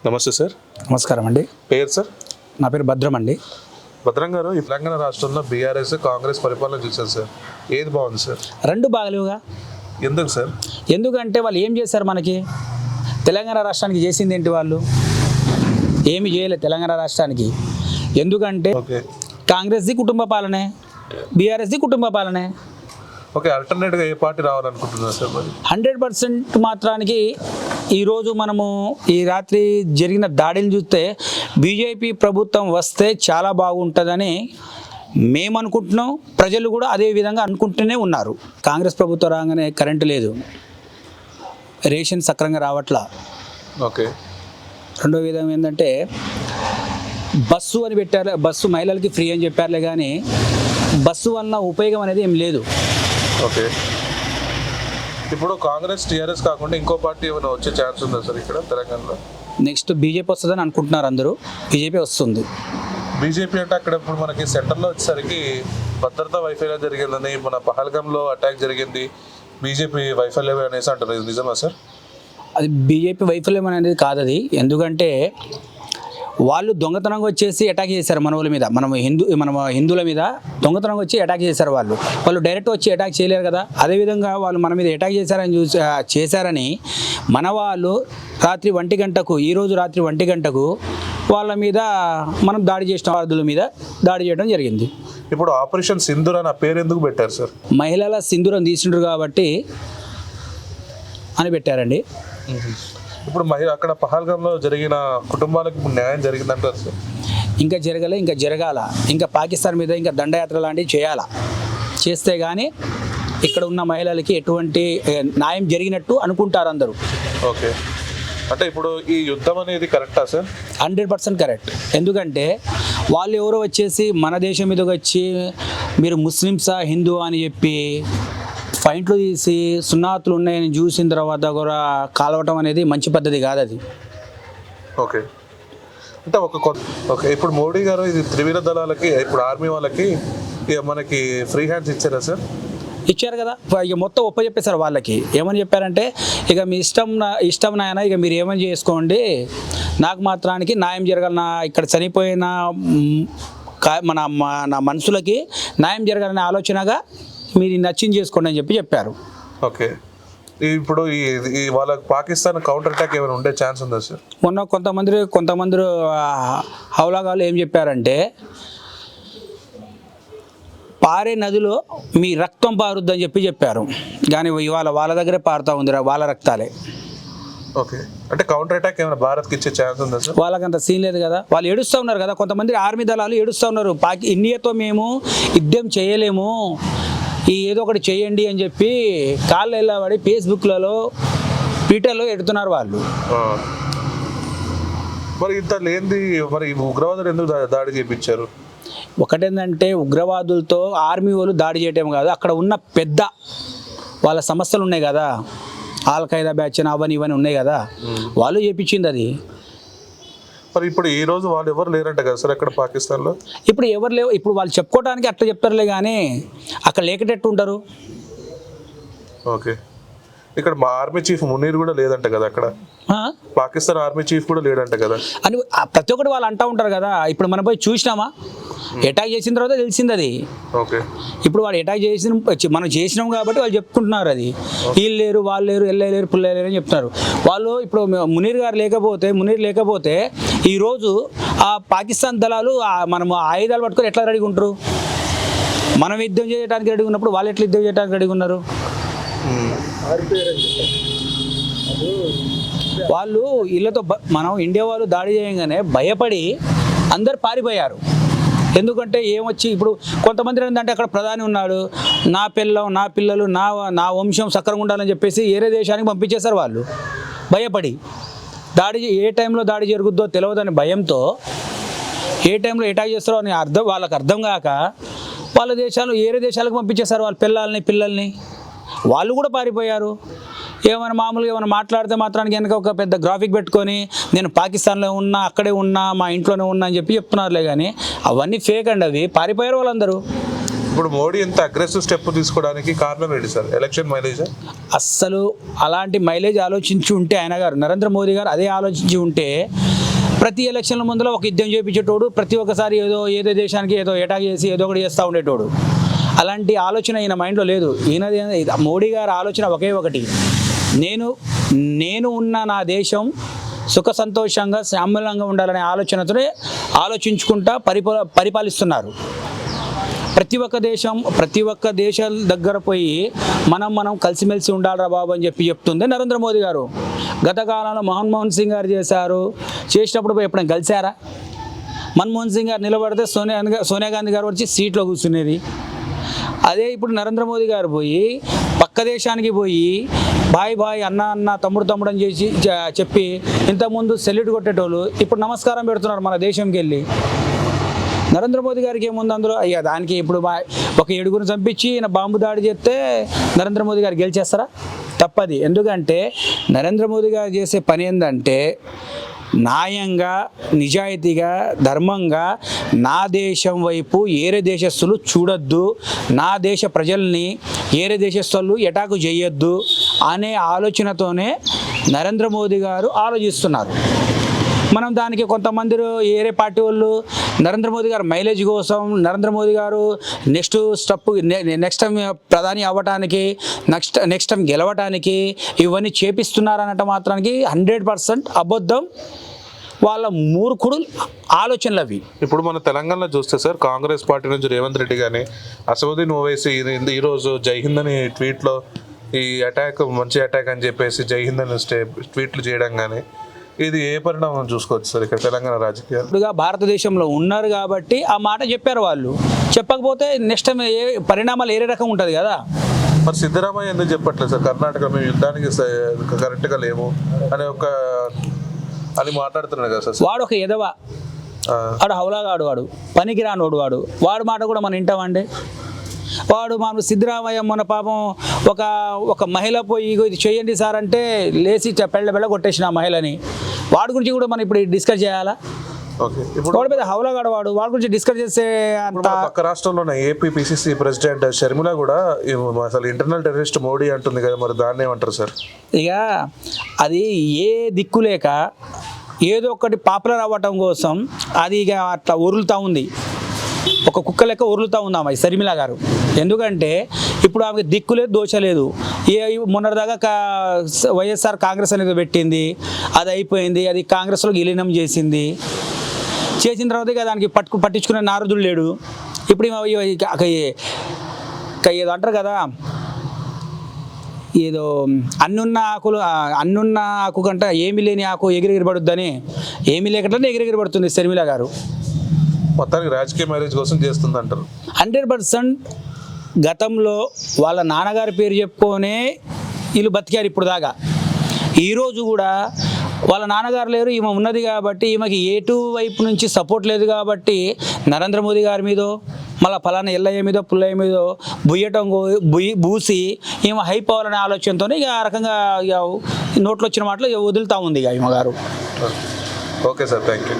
నమస్తే సార్. నమస్కారం అండి. పేరు సార్? నా పేరు భద్రం అండి. భద్రం గారు, ఈ తెలంగాణ రాష్ట్రంలో బీఆర్ఎస్ కాంగ్రెస్ పరిపాలన చూశారు సార్, ఏది బాగుంది సార్? రెండు బాగలేవుగా. ఎందుకు సార్? ఎందుకంటే వాళ్ళు ఏం చేశారు మనకి? తెలంగాణ రాష్ట్రానికి చేసింది ఏంటి? వాళ్ళు ఏమి చేయలేదు తెలంగాణ రాష్ట్రానికి. ఎందుకంటే ఓకే, కాంగ్రెస్ది కుటుంబ పాలనే, బీఆర్ఎస్ది కుటుంబ పాలనే. ఓకే, ఆల్టర్నేట్గా ఏ పార్టీ రావాలనుకుంటున్నారు సార్ మరి? 100% మాత్రానికి ఈరోజు మనము ఈ రాత్రి జరిగిన దాడిని చూస్తే బీజేపీ ప్రభుత్వం వస్తే చాలా బాగుంటుందని మేము అనుకుంటున్నాం. ప్రజలు కూడా అదే విధంగా అనుకుంటూనే ఉన్నారు. కాంగ్రెస్ ప్రభుత్వం రాగానే కరెంటు లేదు, రేషన్ సక్రంగా రావట్లా. ఓకే, రెండో విధం ఏంటంటే బస్సు అని పెట్టారు, బస్సు మహిళలకి ఫ్రీ అని చెప్పారులే, కానీ బస్సు వలన ఉపయోగం అనేది ఏం లేదు. ఓకే, ఇప్పుడు కాంగ్రెస్ టీఆర్ఎస్ కాకుండా ఇంకో పార్టీ ఏమైనా వచ్చే ఛాన్స్ ఉందా సార్ ఇక్కడ తెలంగాణలో? నెక్స్ట్ బీజేపీ వస్తుందని అనుకుంటున్నారు అందరూ. బీజేపీ వస్తుంది. బీజేపీ అంటే అక్కడ ఇప్పుడు మనకి సెంటర్లో వచ్చేసరికి భద్రతా వైఫల్యం జరిగిందని, మన పహల్గాంలో అటాక్ జరిగింది, బీజేపీ వైఫల్యం అనేసి అంటారు. ఇది నిజమా సార్? అది బీజేపీ వైఫల్యం అనేది కాదు అది. ఎందుకంటే వాళ్ళు దొంగతనంగా వచ్చేసి అటాక్ చేశారు మన వాళ్ళ మీద, మన హిందువుల మీద దొంగతనంగా వచ్చి అటాక్ చేశారు. వాళ్ళు డైరెక్ట్ వచ్చి అటాక్ చేయలేరు కదా. అదేవిధంగా వాళ్ళు మన మీద అటాక్ చేశారని మన వాళ్ళు రాత్రి 1 గంటకు, ఈరోజు రాత్రి 1 గంటకు వాళ్ళ మీద మనం దాడి చేసిన వాదుల మీద దాడి చేయడం జరిగింది. ఇప్పుడు ఆపరేషన్ సింధూర్ అనే పేరు ఎందుకు పెట్టారు సార్? మహిళల సింధూరం తీసిండ్రు కాబట్టి అని పెట్టారండి. ఇప్పుడు అక్కడ పహల్గాంలో జరిగిన కుటుంబాలకు న్యాయం జరిగిందంటారు సార్? ఇంకా జరగలే, ఇంకా జరగాల. ఇంకా పాకిస్తాన్ మీద ఇంకా దండయాత్ర లాంటివి చేయాలా. చేస్తే కానీ ఇక్కడ ఉన్న మహిళలకి ఎటువంటి న్యాయం జరిగినట్టు అనుకుంటారు అందరూ. ఓకే, అంటే ఇప్పుడు ఈ యుద్ధం అనేది కరెక్టా సార్? 100% కరెక్ట్. ఎందుకంటే వాళ్ళు ఎవరో వచ్చేసి మన దేశం మీదకి వచ్చి మీరు ముస్లిమ్సా హిందూ అని చెప్పి ఫైంట్లు తీసి సున్నాతులు ఉన్నాయని చూసిన తర్వాత కూడా కాలవటం అనేది మంచి పద్ధతి కాదు అది. ఓకే, అంటే ఓకే, ఇప్పుడు మోడీ గారు ఇది త్రివిధ దళాలకి, ఇప్పుడు ఆర్మీ వాళ్ళకి మనకి ఫ్రీ హ్యాండ్స్ ఇచ్చారా సార్? ఇచ్చారు కదా. ఇక మొత్తం ఒప్పచెప్పేశారు వాళ్ళకి. ఏమని చెప్పారంటే, ఇక మీ ఇష్టం నాయన, ఇక మీరు ఏమని చేసుకోండి, నాకు మాత్రానికి న్యాయం జరగాలి, నా ఇక్కడ చనిపోయిన నా మనుషులకి న్యాయం జరగాలనే ఆలోచనగా మీరు నచ్చింది చేసుకోండి అని చెప్పారు. ఓకే, ఇప్పుడు ఈ వాళ్ళ పాకిస్తాన్ కౌంటర్ అటాక్ ఏమైనా ఉండే ఛాన్స్ ఉందా సార్? మొన్న కొంతమంది హౌలాగాలు ఏం చెప్పారంటే, పారే నదిలో మీ రక్తం పారుద్దని చెప్పారు. కానీ ఇవాళ వాళ్ళ దగ్గరే పారుతూ ఉంది వాళ్ళ రక్తాలే. ఓకే, అంటే కౌంటర్ అటాక్ ఏమైనా భారత్కి ఇచ్చే ఛాన్స్ ఉందా సార్? వాళ్ళకంత సీన్ లేదు కదా. వాళ్ళు ఏడుస్తూ ఉన్నారు కదా. కొంతమంది ఆర్మీ దళాలు ఏడుస్తూ ఉన్నారు, ఇండియాతో మేము యుద్ధం చేయలేము, ఏదో ఒకటి చేయండి అని చెప్పి కాళ్ళు వెళ్ళబడి ఫేస్బుక్లలో ట్విట్టర్లో ఎడుతున్నారు వాళ్ళు. మరి ఇంత లేనిది మరి ఉగ్రవాదులు ఎందుకు దాడి చేయించారు? ఒకటేంటంటే ఉగ్రవాదులతో ఆర్మీ వాళ్ళు దాడి చేయటం కాదు, అక్కడ ఉన్న పెద్ద వాళ్ళ సంస్థలు ఉన్నాయి కదా, ఆల్ ఖైదా బ్యాచ్ అవన్నీ ఇవన్నీ ఉన్నాయి కదా, వాళ్ళు చేయించింది అది. మరి ఇప్పుడు ఈ రోజు వాళ్ళు ఎవరు లేరంట కదా సార్ అక్కడ పాకిస్తాన్లో? ఇప్పుడు ఎవరు లేవు. ఇప్పుడు వాళ్ళు చెప్పుకోవడానికి అట్లా చెప్తారులే, కానీ అక్కడ లేకటట్టు ఉంటారు. ఓకే, ఇక్కడ మా ఆర్మీ చీఫ్ మునీర్ కూడా లేదంట కదా అక్కడ, పాకిస్తాన్ ఆర్మీ చీఫ్ కూడా లేడంట కదా అని ప్రతి ఒక్కటి వాళ్ళు అంటూ ఉంటారు కదా. ఇప్పుడు మనం పోయి చూసినామా, అటాక్ చేసిన తర్వాత తెలిసింది అది. ఓకే, ఇప్పుడు వాడు అటాక్ మనం చేసినాం కాబట్టి వాళ్ళు చెప్పుకుంటున్నారు అది. వీళ్ళు లేరు, వాళ్ళు లేరు, ఎల్లలేరు, పుల్లలేరు అని చెప్తున్నారు వాళ్ళు. ఇప్పుడు మునీర్ లేకపోతే ఈరోజు ఆ పాకిస్తాన్ దళాలు మనము ఆయుధాలు పట్టుకొని ఎట్లా రెడీగా ఉంటారు? మనం యుద్ధం చేయడానికి రెడీగా ఉన్నప్పుడు వాళ్ళు ఎట్లా యుద్ధం చేయడానికి రెడీగా ఉన్నారు? వాళ్ళు వీళ్ళతో మనం ఇండియా వాళ్ళు దాడి చేయగానే భయపడి అందరు పారిపోయారు. ఎందుకంటే ఏమొచ్చి ఇప్పుడు కొంతమంది ఏంటంటే అక్కడ ప్రధాని ఉన్నాడు, నా పిల్లలు నా వంశం సక్రంగా ఉండాలని చెప్పేసి వేరే దేశానికి పంపించేశారు వాళ్ళు భయపడి. ఏ టైంలో దాడి జరుగుద్దో తెలియదని భయంతో ఏ టైంలో అటాక్ చేస్తారో అని వాళ్ళకి అర్థం కాక వాళ్ళ వేరే దేశాలకు పంపించేశారు వాళ్ళ పిల్లల్ని. వాళ్ళు కూడా పారిపోయారు. మామూలుగా ఏమైనా మాట్లాడితే మాత్రానికి వెనక ఒక పెద్ద గ్రాఫిక్ పెట్టుకొని నేను పాకిస్తాన్లో ఉన్నా, అక్కడే ఉన్నా, మా ఇంట్లోనే ఉన్నా అని చెప్తున్నారులే, కానీ అవన్నీ ఫేక్ అండి. అవి పారిపోయారు వాళ్ళందరూ. ఇప్పుడు మోడీ ఎంత అగ్రెసివ్ స్టెప్ తీసుకోవడానికి కారణం ఏంటి సార్? Election mileage? అస్సలు అలాంటి మైలేజ్ ఆలోచించి ఉంటే ఆయన గారు, నరేంద్ర మోదీ గారు అదే ఆలోచించి ఉంటే ప్రతి ఎలక్షన్ల ముందులో ఒక యుద్ధం చేయించేటోడు, ప్రతి ఒక్కసారి ఏదో దేశానికి ఏదో అటాక్ చేసి ఏదో ఒకటి చేస్తూ ఉండేటోడు. అలాంటి ఆలోచన ఈయన మైండ్లో లేదు. మోడీ గారి ఆలోచన ఒకే ఒకటి, నేను ఉన్న నా దేశం సుఖ సంతోషంగా శామ్యంగా ఉండాలనే ఆలోచనతోనే ఆలోచించుకుంటా పరిపాలిస్తున్నారు. ప్రతి ఒక్క దేశాల దగ్గర పోయి మనం కలిసిమెలిసి ఉండాలిరా బాబు అని చెప్తుంది నరేంద్ర మోదీ గారు. గత కాలంలో మన్మోహన్ సింగ్ గారు చేసినప్పుడు పోయి ఎప్పుడైనా కలిశారా? మన్మోహన్ సింగ్ గారు నిలబడితే సోనియా గాంధీ గారు వచ్చి సీట్లో కూర్చునేది. అదే ఇప్పుడు నరేంద్ర మోదీ గారు పోయి పక్క దేశానికి పోయి బాయ్ అన్న తమ్ముడు అని చెప్పి ఇంతకుముందు సెల్యూట్ కొట్టేటోళ్ళు ఇప్పుడు నమస్కారం పెడుతున్నారు మన దేశంకి వెళ్ళి. నరేంద్ర మోదీ గారికి ఏముంది అందులో? అయ్యా దానికి ఇప్పుడు ఒక 7 చంపించి ఈయన బాంబు దాడి చేస్తే నరేంద్ర మోదీ గారు గెలిచేస్తారా? తప్పది. ఎందుకంటే నరేంద్ర మోదీ గారు చేసే పని ఏంటంటే న్యాయంగా, నిజాయితీగా, ధర్మంగా నా దేశం వైపు ఏరే దేశస్తులు చూడొద్దు, నా దేశ ప్రజల్ని ఏరే దేశస్తులు ఎటాకు చేయొద్దు అనే ఆలోచనతోనే నరేంద్ర మోదీ గారు ఆలోచిస్తున్నారు. మనం దానికి కొంతమంది ఏరే పార్టీ వాళ్ళు నరేంద్ర మోదీ గారు మైలేజ్ కోసం, నరేంద్ర మోదీ గారు నెక్స్ట్ టైం ప్రధాని అవ్వటానికి, నెక్స్ట్ టైం గెలవటానికి ఇవన్నీ చేపిస్తున్నారన్నట్టు మాత్రానికి 100% అబద్ధం, వాళ్ళ మూర్ఖుడు ఆలోచనలు అవి. ఇప్పుడు మన తెలంగాణలో చూస్తే సార్, కాంగ్రెస్ పార్టీ నుంచి రేవంత్ రెడ్డి కానీ అసదుద్దీన్ ఓవైసీ ఈరోజు జై హింద్ అని ట్వీట్లో ఈ అటాక్ మంచి అటాక్ అని చెప్పేసి జై హింద్ అని ట్వీట్లు చేయడం కానీ, ఇది ఏ పరిణామం చూసుకోవచ్చు సార్ ఇక్కడ తెలంగాణ రాజకీయాలు? ఇప్పుడుగా భారతదేశంలో ఉన్నారు కాబట్టి ఆ మాట చెప్పారు. వాళ్ళు చెప్పకపోతే నెక్స్ట్ టైం పరిణామాలు ఏరే రకం ఉంటుంది కదా. మరి సిద్ధరామయ్య ఎందుకు చెప్పట్లేదు సార్? కర్ణాటక మేము యుద్ధానికి కరెక్ట్గా లేము అని మాట్లాడుతున్నాడు కదా సార్. వాడు ఒక ఎదవ, వాడు హౌలాగాడు, వాడు పనికి రానోడు, వాడు మాట కూడా మనం వింటామండి. వాడు మన సిద్ధరామయ్య మొన్న పాపం ఒక మహిళ పోయి ఇది చేయండి సార్ అంటే లేచి పెళ్ళ కొట్టేసిన ఆ మహిళని. వాడి గురించి కూడా మనం ఇప్పుడు డిస్కస్ చేయాలా? వాడు పెద్ద హౌలాగాడు, వాడి గురించి డిస్కస్ చేసే అంత. పక్క రాష్ట్రంలో ఏపీ పిసిసి ప్రెసిడెంట్ షర్మిల కూడా అసలు ఇంటర్నల్ టెర్రరిస్ట్ మోడీ అంటుంది కదా, మరి దాన్ని ఏమంటారు సార్? ఇక అది ఏ దిక్కు లేక ఏదో ఒకటి పాపులర్ అవ్వటం కోసం అది ఇక అట్లా ఉరులుతూ ఉంది, ఒక కుక్క లెక్క ఉరులుతూ ఉంది ఆమె షర్మిల గారు. ఎందుకంటే ఇప్పుడు ఆమెకు దిక్కు లేదు, దోష లేదు. మొన్నటిదాకా వైఎస్ఆర్ కాంగ్రెస్ అనేది పెట్టింది, అది అయిపోయింది, అది కాంగ్రెస్లో విలీనం చేసిన తర్వాత ఇక దానికి పట్టించుకునే నారదుడు లేడు. ఇప్పుడు ఏదో అంటారు కదా, ఏదో అన్నున్న ఆకు కంట ఏమి లేని ఆకు ఎగిరిపడుద్దని, ఏమీ లేకుండా ఎగిరిపడుతుంది షర్మిల గారు. మొత్తానికి రాజకీయ మ్యారేజ్ కోసం చేస్తుంది అంటారు. 100% గతంలో వాళ్ళ నాన్నగారి పేరు చెప్పుకొనే వీళ్ళు బతికారు ఇప్పుడు దాకా. ఈరోజు కూడా వాళ్ళ నాన్నగారు లేరు, ఈమె ఉన్నది కాబట్టి ఈమెకి ఏటు వైపు నుంచి సపోర్ట్ లేదు కాబట్టి నరేంద్ర మోదీ గారి మీదో మళ్ళీ ఫలానా ఎల్లయ్య మీదో పుల్లయ్య మీదో బూసి ఈమె హైప్ అవ్వాలనే ఆలోచనతో ఇక ఆ రకంగా ఇక నోట్లో వచ్చిన మాటలు వదులుతూ ఉంది ఇక ఈమె గారు. Okay sir, thank you.